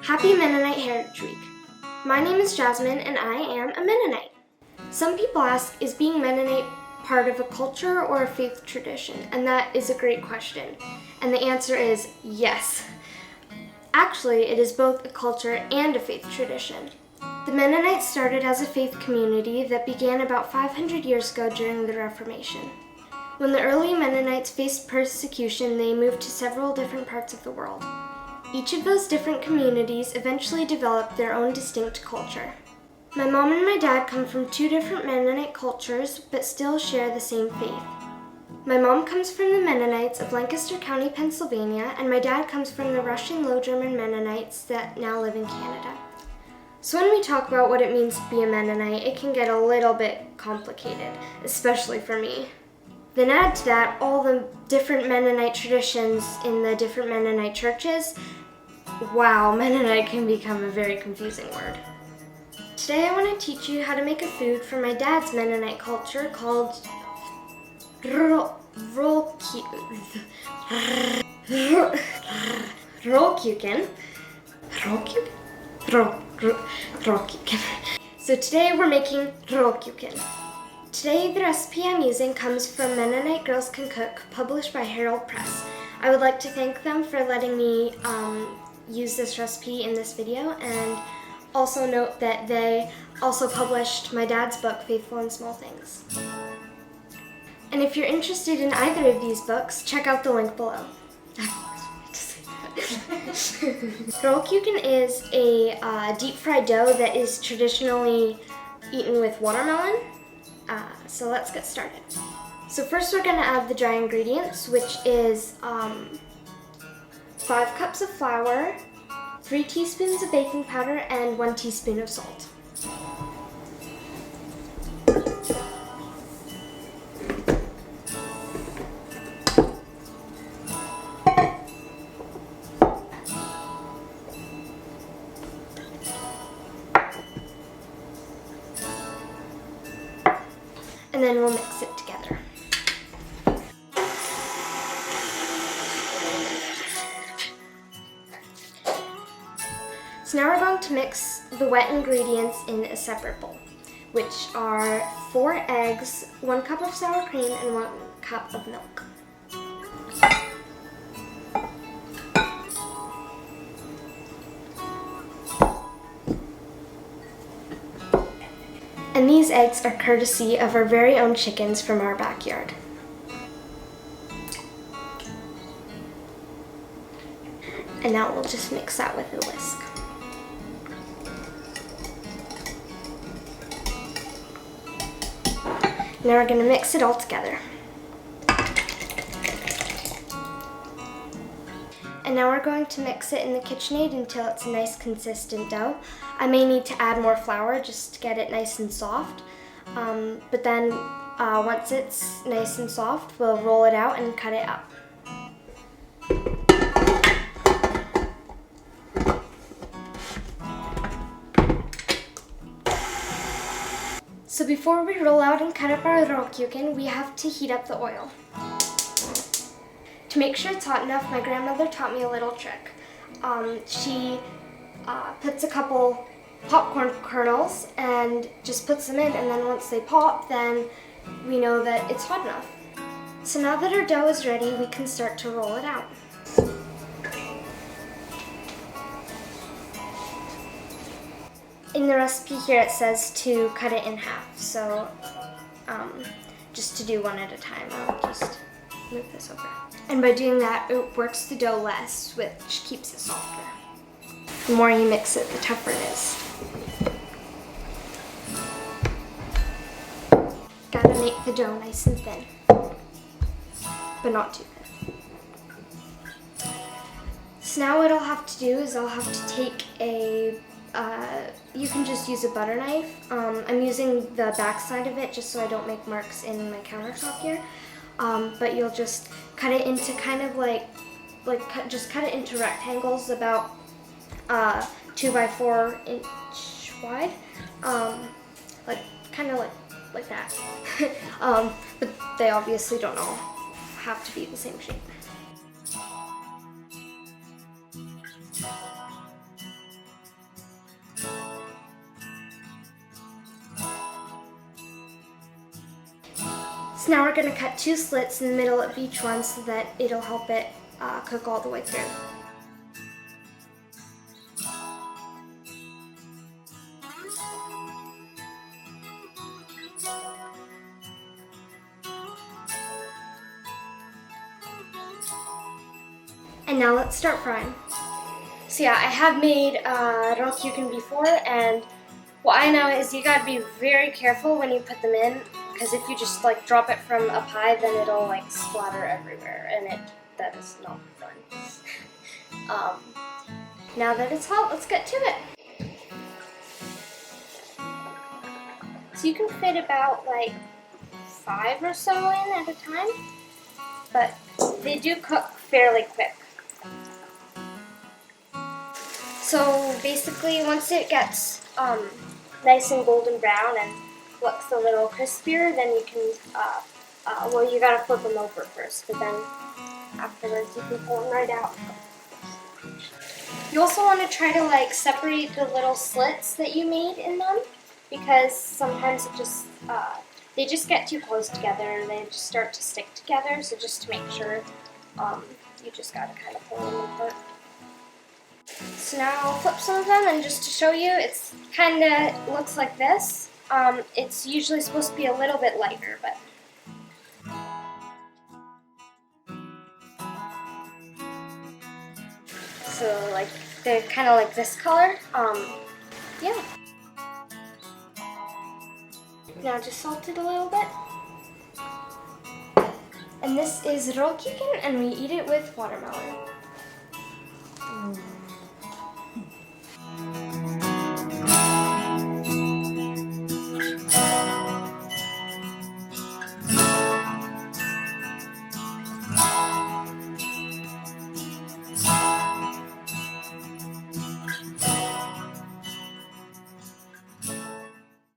Happy Mennonite Heritage Week. My name is Jasmine and I am a Mennonite. Some people ask, is being Mennonite part of a culture or a faith tradition? And that is a great question. And the answer is yes. Actually, it is both a culture and a faith tradition. The Mennonites started as a faith community that began about 500 years ago during the Reformation. When the early Mennonites faced persecution, they moved to several different parts of the world. Each of those different communities eventually developed their own distinct culture. My mom and my dad come from two different Mennonite cultures, but still share the same faith. My mom comes from the Mennonites of Lancaster County, Pennsylvania, and my dad comes from the Russian Low German Mennonites that now live in Canada. So when we talk about what it means to be a Mennonite, it can get a little bit complicated, especially for me. Then add to that all the different Mennonite traditions in the different Mennonite churches. Wow, Mennonite can become a very confusing word. Today I want to teach you how to make a food from my dad's Mennonite culture called Rollkuchen. Rollkuchen. So today we're making Rollkuchen. Today the recipe I'm using comes from Mennonite Girls Can Cook, published by Herald Press. I would like to thank them for letting me use this recipe in this video, and also note that they also published my dad's book, Faithful in Small Things. And if you're interested in either of these books, check out the link below. Rollkuchen is a deep-fried dough that is traditionally eaten with watermelon. So let's get started. So first we're going to add the dry ingredients, which is 5 cups of flour, 3 teaspoons of baking powder, and 1 teaspoon of salt. And then we'll mix it together. So now we're going to mix the wet ingredients in a separate bowl, which are 4 eggs, 1 cup of sour cream, and 1 cup of milk. And these eggs are courtesy of our very own chickens from our backyard. And now we'll just mix that with a whisk. Now we're going to mix it all together. And now we're going to mix it in the KitchenAid until it's a nice consistent dough. I may need to add more flour just to get it nice and soft. But then once it's nice and soft, we'll roll it out and cut it up. So before we roll out and cut up our rollkuchen, we have to heat up the oil. To make sure it's hot enough, my grandmother taught me a little trick. She puts a couple popcorn kernels and just puts them in, and then once they pop, then we know that it's hot enough. So now that our dough is ready, we can start to roll it out. In the recipe here it says to cut it in half, so just to do one at a time, I'll just move this over. And by doing that, it works the dough less, which keeps it softer. The more you mix it, the tougher it is. Gotta make the dough nice and thin, but not too thin. So now what I'll have to do is I'll have to take a you can just use a butter knife. I'm using the back side of it just so I don't make marks in my countertop here. But you'll just cut it into kind of just cut it into rectangles about 2 by 4 inch wide, kind of like that. But they obviously don't all have to be the same shape. So now we're going to cut 2 slits in the middle of each one so that it'll help it cook all the way through. And now let's start frying. So yeah, I have made Rollkuchen before, and what I know is you gotta be very careful when you put them in, because if you just like drop it from up high, then it'll like splatter everywhere, and that is not fun. Now that it's hot, let's get to it. So you can fit about like 5 or so in at a time, but they do cook fairly quick. So basically, once it gets nice and golden brown and looks a little crispier, then you can, well, you gotta flip them over first, but then afterwards you can pull them right out. You also want to try to like separate the little slits that you made in them, because sometimes it just, they just get too close together and they just start to stick together, so just to make sure, you just gotta kind of pull them apart. So now I'll flip some of them, and just to show you, it's kind of looks like this. It's usually supposed to be a little bit lighter, but so like they're kind of like this color. Yeah. Now just salt it a little bit. And this is Rollkuchen, and we eat it with watermelon.